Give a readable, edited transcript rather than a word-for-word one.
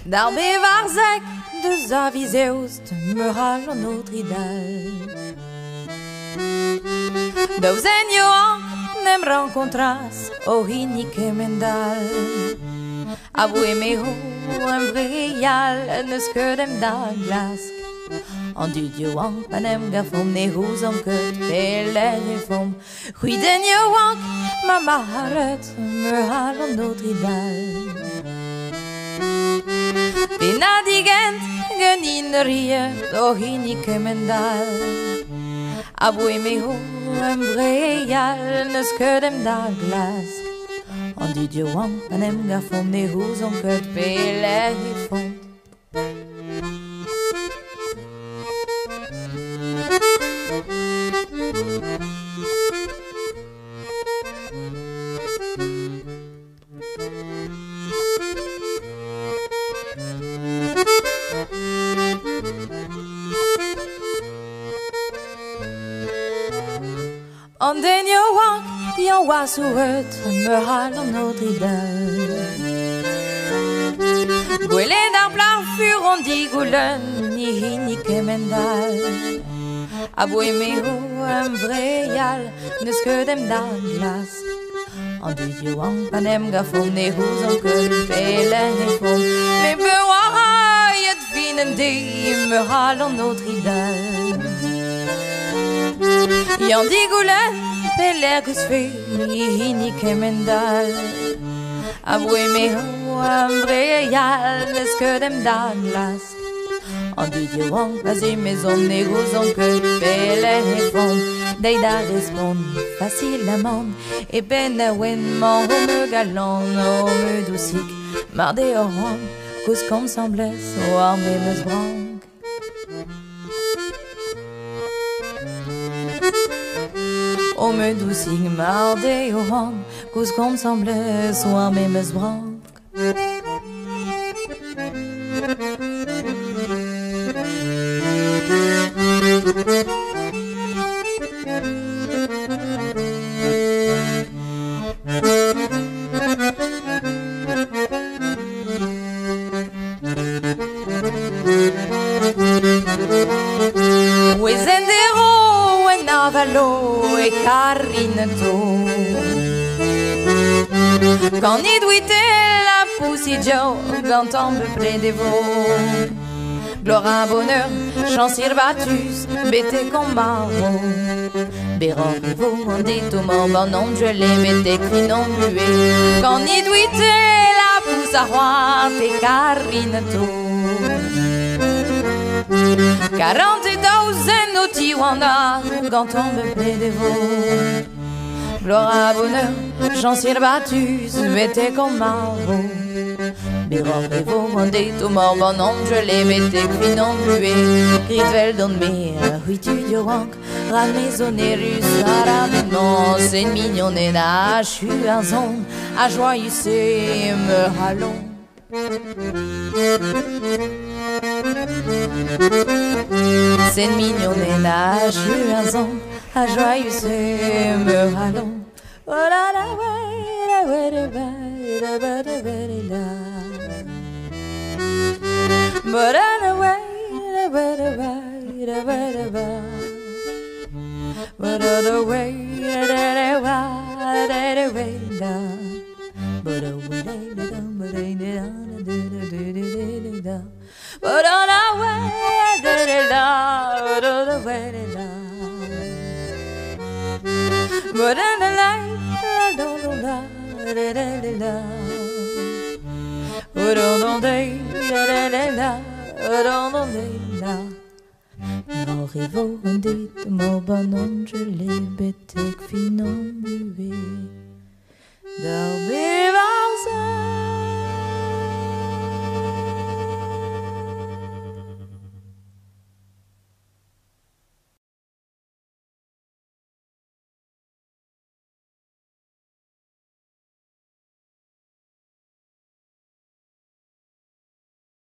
Dar bevarzek deus avizeus me hal an Notre-Dame. Daouz en Johan nem rencontras o hinik emendal. A vous aimez un vreyal neus ket em da glask. An dud Johan panem gafom ne houzom ket peler e fom. C'hwid en Johan ma maharet me hal an Notre-Dame. Penadigent genin riet o hinik emendal. A vous aimez un vreyal neus ket em da glask. An dud Johan panem gafom ne houzom ket peler e fom. An den Johan, Jan was oet me hal an Notre-Dame. Gwelet ar blar fur an digoulen ni hinik emendal. A vous aimez un vreyal neus ket em da glask. An dud Johan panem gafom ne houzom ket peler e fom. Me beoaraiet vinen de me hal an Notre-Dame. Jan digoulen peler gus fe ni hinik emendal. A vous aimez un vreyal neus ket em da glask. An dud Johan paze mezom ne houzom ket peler e fom. Dei da respond facilamment e ben a oenman o me galant o me dousik. Mar de oran kouz kom sembles o ar me meus brank. O me dousik mar de oran kouz kom sembles o ar me meus brank. Zendero e navalo e carinato. Quand ni douite la poussidjo, quand tombe près des veaux. Gloire, bonheur, chancir batus, bête comme marron. Béran, vous, on dit tout mort, bon nom, je l'ai, bête qui non mué. Quand ni douite la pousse à roi, et carinato. 40,000 au Tijuana, quand tombe près des veaux. Gloire, bonheur, chancir batus, bête comme marron. Béran, vous, on dit tout mort, bon nom, je l'ai, bête qui non mué. Gritvel don mir, oui tu Johan, ran maisonnerus, aramement, c'est mignon et na, je suis un son, à joyeux c'est me halon. C'est mignon et na, je suis un son, à joyeux c'est me halon. Oh la la la la la la la la. But anyway, but Morivo, on dit, mon bon nom, je l'ai bête, finon,